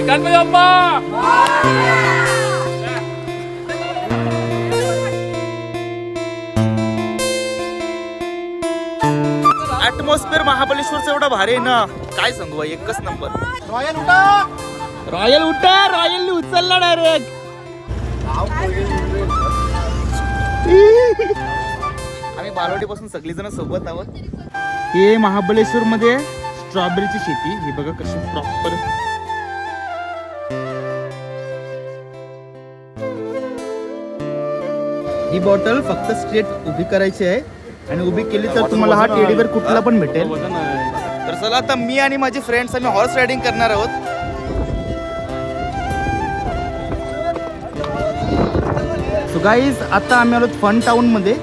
Ganpati Bappa atmosphere महाबळेश्वरचा एवढा भारी आहे ना, काय सांगू बाई, एकच नंबर. रॉयल उठा, रॉयल उचलला डायरेक्ट. आम्ही बालवाडी पासून सगळी जण सोबत आहोत. हे महाबळेश्वर मध्ये स्ट्रॉबेरीची शेती, ही बघा कशी प्रॉपर. ही बॉटल फक्त स्ट्रेट उभी करायची आहे आणि उभी केली तर तुम्हाला हा टेडी बेअर कुठला पण भेटेल. तर चला आता मी आणि माझे फ्रेंड्स आम्ही हॉर्स रायडिंग करणार आहोत. सो गाईज आता आम्ही आलो फन टाउन मध्ये.